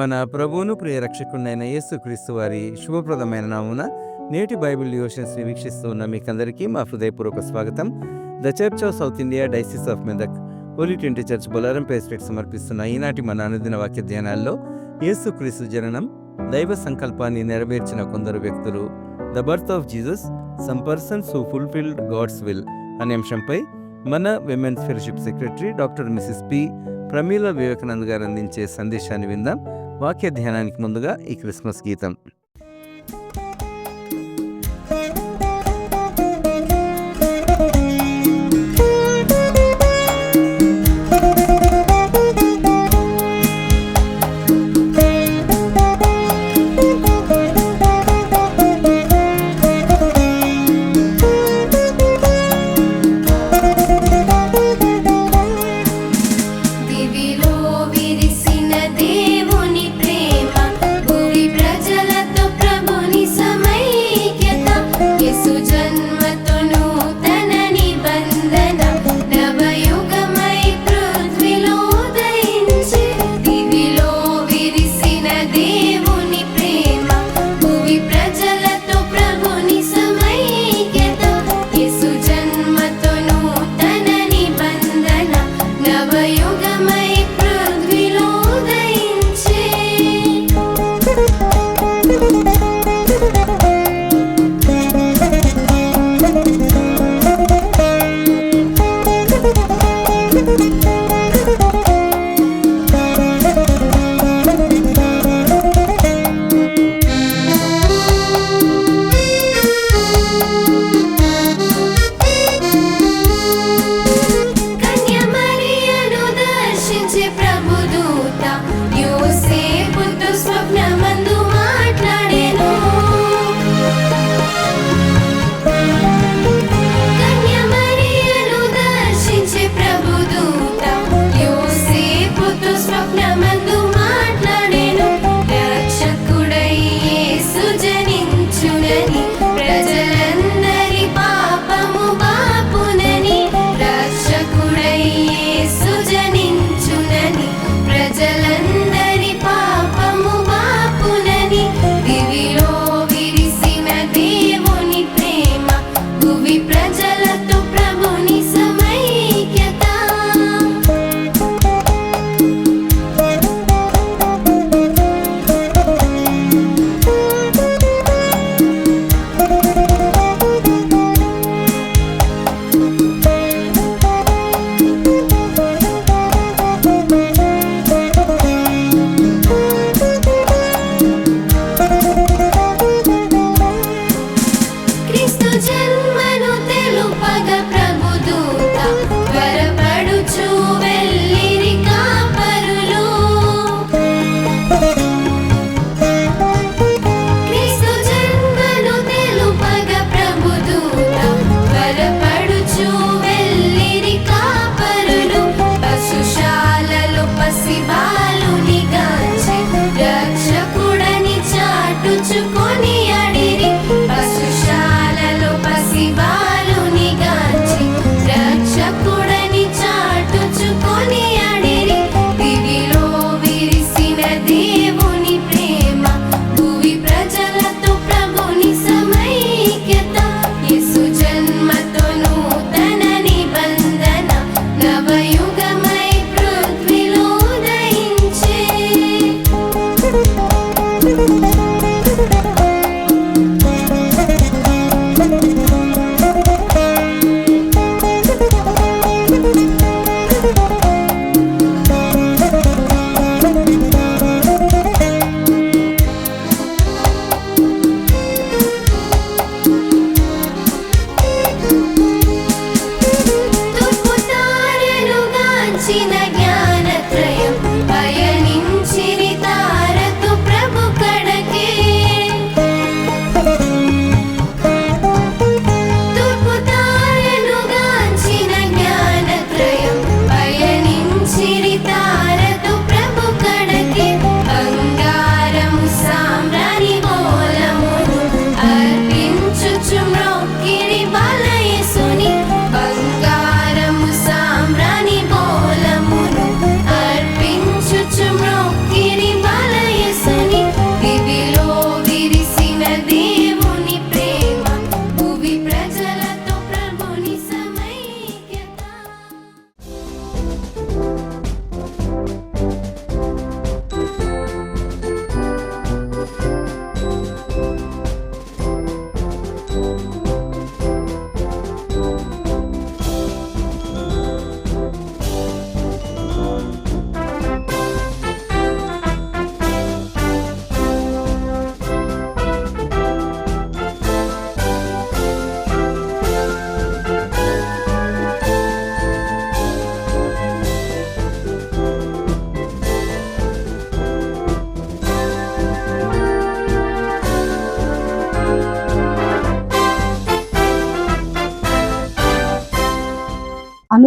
మన ప్రభువును ప్రియ రక్షకుడైన యేసుక్రీస్తు వారి శుభప్రదమైన నామున నేటి బైబిల్ డివోషన్స్ ని వీక్షిస్తూ ఉన్న మీకందరికీ మా హృదయపూర్వక స్వాగతం. The Church of South India Diocese of Medak Holy Trinity Church Bolarum pastorate సమర్పిస్తున్న ఈనాటి మన అనుదిన వాక్య ధ్యానాల్లో యేసుక్రీస్తు జననం, దైవ సంకల్పాన్ని నెరవేర్చిన కొందరు వ్యక్తులు, the birth of Jesus, some persons who fulfilled God's will అనే అంశంపై మన women's fellowship secretary doctor Mrs P Pramila Vivekanand గారు అందించే సందేశాన్ని విందాం. వాక్య ధ్యానానికి ముందుగా ఈ క్రిస్మస్ గీతం. దివిలో విరిసిన దేవుని ప్రేమ భూమి ప్రజలతో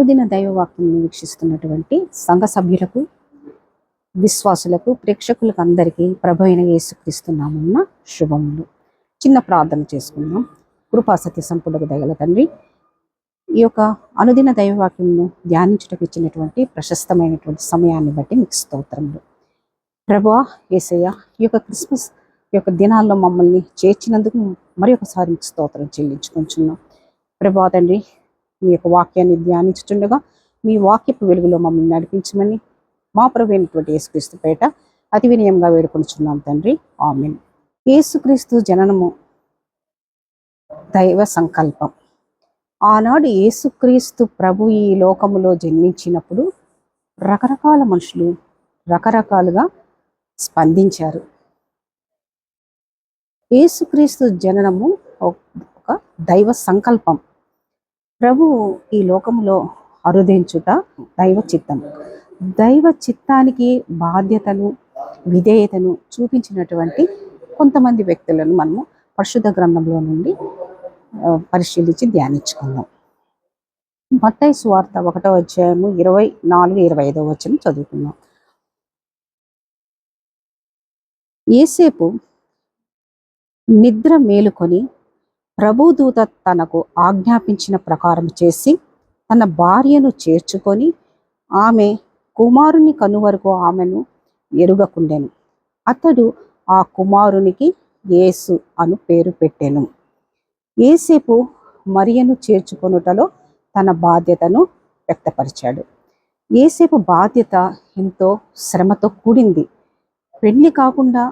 అనుదిన దైవవాక్యం వీక్షిస్తున్నటువంటి సంఘ సభ్యులకు, విశ్వాసులకు, ప్రేక్షకులకు అందరికీ ప్రభు అయిన యేసుక్రీస్తు నామమున శుభములు. చిన్న ప్రార్థన చేసుకుందాం. కృపా సత్య సంపూర్ణకు దయగల తండ్రి, ఈ యొక్క అనుదిన దైవవాక్యంను ధ్యానించుటకు ఇచ్చినటువంటి ప్రశస్తమైనటువంటి సమయాన్ని బట్టి మీకు స్తోత్రములు. ప్రభువా యేసయ్య, ఈ యొక్క క్రిస్మస్ యొక్క దినాల్లో మమ్మల్ని చేర్చినందుకు మరి ఒకసారి మీకు స్తోత్రం చెల్లించుకుంటున్నాం. ప్రభువా తండ్రి, మీ యొక్క వాక్యాన్ని ధ్యానించుతుండగా మీ వాక్యపు వెలుగులో మమ్మల్ని నడిపించమని మా ప్రభు అయినటువంటి యేసుక్రీస్తు పేట అతి వినయంగా వేడుకొనుచున్నాం తండ్రి. ఆమేన్. యేసుక్రీస్తు జననము దైవ సంకల్పం. ఆనాడు యేసుక్రీస్తు ప్రభు ఈ లోకములో జన్మించినప్పుడు రకరకాల మనుషులు రకరకాలుగా స్పందించారు. యేసుక్రీస్తు జననము ఒక దైవ సంకల్పం. ప్రభు ఈ లోకములో అరుదించుట దైవ చిత్తం. దైవ చిత్తానికి బాధ్యతను, విధేయతను చూపించినటువంటి కొంతమంది వ్యక్తులను మనము పరిశుద్ధ గ్రంథంలో నుండి పరిశీలించి ధ్యానించుకుందాం. మత్తయి సువార్త 1వ అధ్యాయము 24-25 వచనం చదువుకుందాం. యేసేపు నిద్ర మేలుకొని ప్రభుదూత తనకు ఆజ్ఞాపించిన ప్రకారం చేసి తన భార్యను చేర్చుకొని ఆమె కుమారుని కనువరకు ఆమెను ఎరుగకుండెను. అతడు ఆ కుమారునికి యేసు అను పేరు పెట్టెను. యేసేపు మరియను చేర్చుకొనుటలో తన బాధ్యతను వ్యక్తపరిచాడు. యేసేపు బాధ్యత ఎంతో శ్రమతో కూడింది. పెళ్లి కాకుండా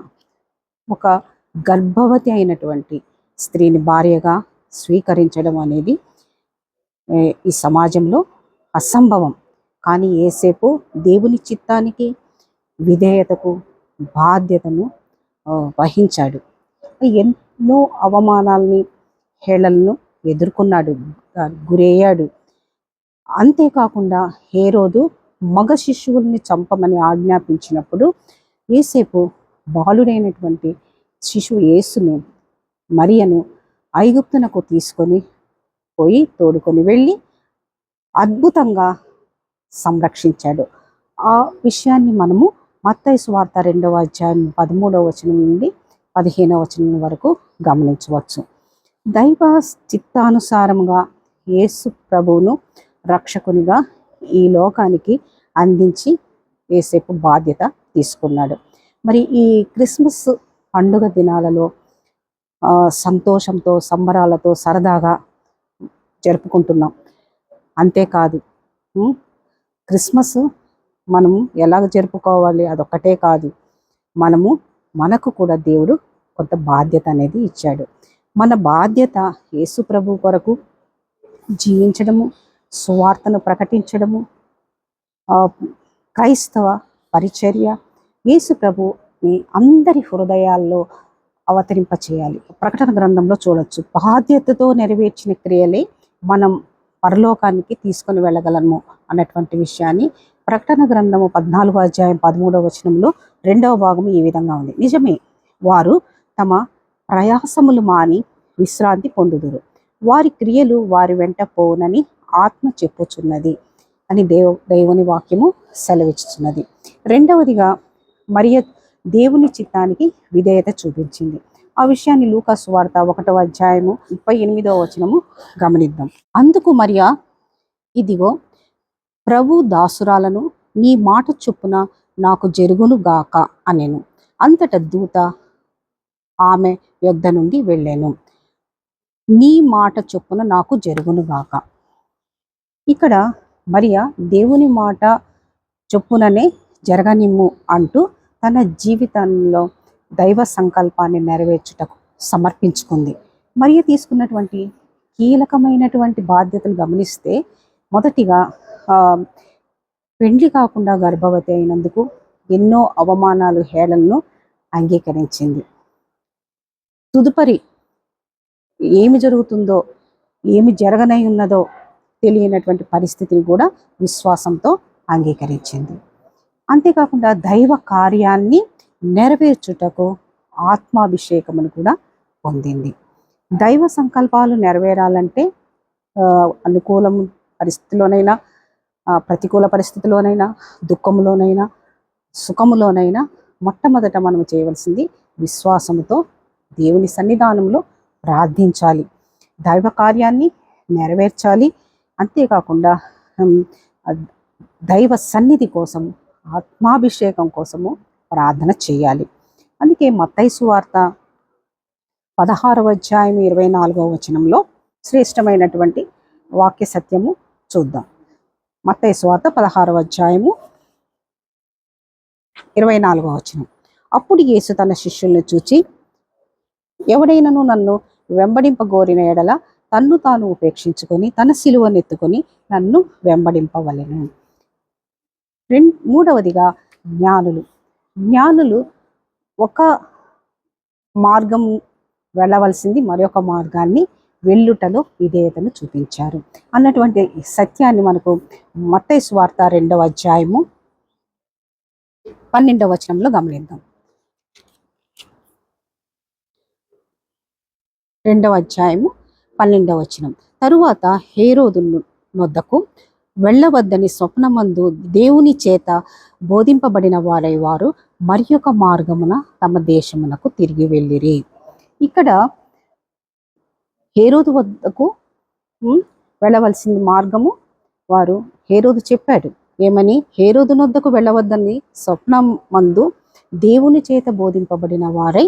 ఒక గర్భవతి అయినటువంటి స్త్రీని భార్యగా స్వీకరించడం అనేది ఈ సమాజంలో అసంభవం. కానీ యేసేపు దేవుని చిత్తానికి, విధేయతకు, బాధ్యతను వహించాడు. ఎన్నో అవమానాల్ని, హేళనను ఎదుర్కొన్నాడు, గురయ్యాడు. అంతేకాకుండా హేరోదు మగ శిశువుల్ని చంపమని ఆజ్ఞాపించినప్పుడు యేసేపు బాలుడైనటువంటి శిశువు యేసును, మరియను ఐగుప్తునకు తీసుకొని పోయి తోడుకొని వెళ్ళి అద్భుతంగా సంరక్షించాడు. ఆ విషయాన్ని మనము మత్తయి సువార్త 2వ అధ్యాయం 13వ వచనం నుండి 15వ వచనం వరకు గమనించవచ్చు. దైవ చిత్తానుసారంగా యేసు ప్రభువును రక్షకునిగా ఈ లోకానికి అందించి యేసేపు బాధ్యత తీసుకున్నాడు. మరి ఈ క్రిస్మస్ పండుగ దినాలలో సంతోషంతో, సంబరాలతో సరదాగా జరుపుకుంటున్నాం. అంతేకాదు, క్రిస్మస్ మనము ఎలాగ జరుపుకోవాలి అదొక్కటే కాదు, మనకు కూడా దేవుడు కొంత బాధ్యత అనేది ఇచ్చాడు. మన బాధ్యత యేసు ప్రభు కొరకు జీవించడము, సువార్తను ప్రకటించడము, క్రైస్తవ పరిచర్య, యేసు ప్రభుని అందరి హృదయాల్లో అవతరింపచేయాలి. ప్రకటన గ్రంథంలో చూడొచ్చు, బాధ్యతతో నెరవేర్చిన క్రియలే మనం పరలోకానికి తీసుకొని వెళ్ళగలము అన్నటువంటి విషయాన్ని ప్రకటన గ్రంథము 14వ అధ్యాయం 13వ వచనంలో 2వ భాగం ఈ విధంగా ఉంది. నిజమే, వారు తమ ప్రయాసములు మాని విశ్రాంతి పొందుదురు, వారి క్రియలు వారి వెంట పోనని ఆత్మ చెప్పుచున్నది అని దేవుని వాక్యము సెలవిచ్చుచున్నది. రెండవదిగా మరియ దేవుని చిత్తానికి విధేయత చూపించింది. ఆ విషయాన్ని లూకా సువార్త 1వ అధ్యాయము 38వ వచనము గమనిద్దాం. అందుకు మరియా, ఇదిగో ప్రభు దాసురాలను, నీ మాట చొప్పున నాకు జరుగును గాక అనెను. అంతట దూత ఆమె యొద్ద నుండి వెళ్ళెను. నీ మాట చొప్పున నాకు జరుగును గాక. ఇక్కడ మరియా దేవుని మాట చొప్పుననే జరగనిమ్ము అంటూ తన జీవితంలో దైవ సంకల్పాన్ని నెరవేర్చుటకు సమర్పించుకుంది. మరియ తీసుకున్నటువంటి కీలకమైనటువంటి బాధ్యతలు గమనిస్తే, మొదటిగా పెండ్లి కాకుండా గర్భవతి అయినందుకు ఎన్నో అవమానాలు, హేళనను అంగీకరించింది. తదుపరి ఏమి జరుగుతుందో, ఏమి జరగనై ఉన్నదో తెలియనటువంటి పరిస్థితిని కూడా విశ్వాసంతో అంగీకరించింది. అంతేకాకుండా దైవ కార్యాన్ని నెరవేర్చుటకు ఆత్మాభిషేకమును కూడా పొందింది. దైవ సంకల్పాలు నెరవేరాలంటే అనుకూలం పరిస్థితిలోనైనా, ప్రతికూల పరిస్థితిలోనైనా, దుఃఖంలోనైనా, సుఖములోనైనా మొట్టమొదట మనం చేయవలసింది విశ్వాసముతో దేవుని సన్నిధానంలో ప్రార్థించాలి, దైవ కార్యాన్ని నెరవేర్చాలి. అంతేకాకుండా దైవ సన్నిధి కోసం, ఆత్మాభిషేకం కోసము ప్రార్థన చేయాలి. అందుకే మత్తయి సువార్త 16వ అధ్యాయం 24వ వచనంలో శ్రేష్టమైనటువంటి వాక్య సత్యము చూద్దాం. మత్తయి సువార్త 16వ అధ్యాయము 24వ వచనం. అప్పుడు యేసు తన శిష్యులను చూచి, ఎవడైనను నన్ను వెంబడింపగోరిన ఎడల తన్ను తాను ఉపేక్షించుకొని తన సిలువనెత్తుకొని నన్ను వెంబడింపవలెను. మూడవదిగా జ్ఞానులు ఒక మార్గం వెళ్ళవలసింది మరొక మార్గాన్ని వెళ్ళుటలో విధేయతను చూపించారు అన్నటువంటి సత్యాన్ని మనకు మత్తయి సువార్త 2వ అధ్యాయము 12వ వచనంలో గమనిద్దాం. 2వ అధ్యాయము 12వ వచనం. తరువాత హేరోదు నొద్దకు వెళ్ళవద్దని స్వప్నమందు దేవుని చేత బోధింపబడిన వారు మరి ఒక మార్గమున తమ దేశమునకు తిరిగి వెళ్ళిరి. ఇక్కడ హేరోదు వద్దకు వెళ్ళవలసిన మార్గము వారు హేరోదు చెప్పాడు. ఏమని? హేరోదు నొద్దకు వెళ్ళవద్దని స్వప్నమందు దేవుని చేత బోధింపబడిన వారై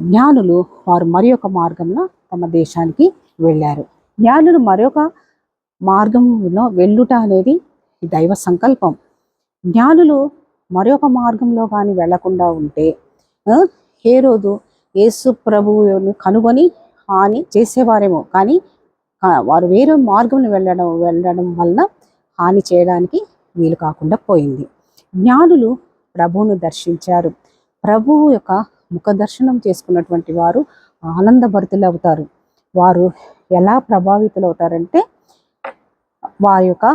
జ్ఞానులు వారు మరి ఒక మార్గంలో తమ దేశానికి వెళ్ళారు. జ్ఞానులు మరొక మార్గంలో వెళ్ళుట అనేది దైవ సంకల్పం. జ్ఞానులు మరొక మార్గంలో కానీ వెళ్లకుండా ఉంటే హేరోదు యేసు ప్రభువును కనుగొని హాని చేసేవారేమో, కానీ వారు వేరే మార్గంలో వెళ్ళడం వలన హాని చేయడానికి వీలు కాకుండా పోయింది. జ్ఞానులు ప్రభువును దర్శించారు. ప్రభువు యొక్క ముఖ దర్శనం చేసుకున్నటువంటి వారు ఆనందభరితులు అవుతారు. వారు ఎలా ప్రభావితులు అవుతారంటే వారి యొక్క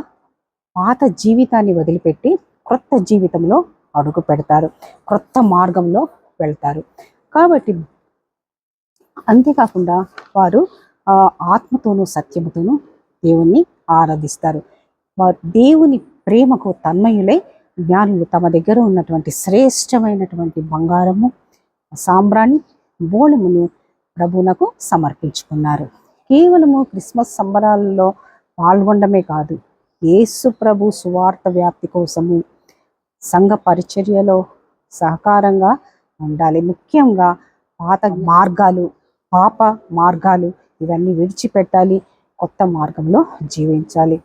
పాత జీవితాన్ని వదిలిపెట్టి క్రొత్త జీవితంలో అడుగు పెడతారు, క్రొత్త మార్గంలో వెళ్తారు. కాబట్టి అంతేకాకుండా వారు ఆత్మతోనూ సత్యముతోనూ దేవుణ్ణి ఆరాధిస్తారు. వారు దేవుని ప్రేమకు తన్మయులై జ్ఞానులు తమ దగ్గర ఉన్నటువంటి శ్రేష్టమైనటువంటి బంగారము, సాంబ్రాణి, బోళమును ప్రభువునకు సమర్పించుకున్నారు. కేవలము క్రిస్మస్ సంబరాలలో పాల్గొనడమే కాదు, యేసు ప్రభు సువార్త వ్యాప్తి కోసము సంఘ పరిచర్యలో సహకారంగా ఉండాలి. ముఖ్యంగా పాత మార్గాలు, పాప మార్గాలు ఇవన్నీ విడిచిపెట్టాలి, కొత్త మార్గంలో జీవించాలి.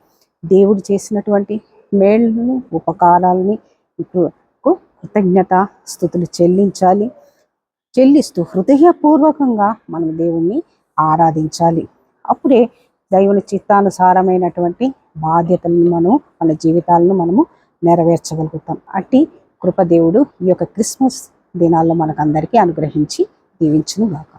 దేవుడు చేసినటువంటి మేళ్ళను, ఉపకారాలని కృతజ్ఞత స్తుతులు చెల్లిస్తూ హృదయపూర్వకంగా మనం దేవుణ్ణి ఆరాధించాలి. అప్పుడే దైవుని చిత్తానుసారమైనటువంటి బాధ్యతలను మన జీవితాలను మనము నెరవేర్చగలుగుతాం. అట్టి కృప దేవుడు ఈ యొక్క క్రిస్మస్ దినాల్లో మనకందరికీ అనుగ్రహించి దీవించును గాక.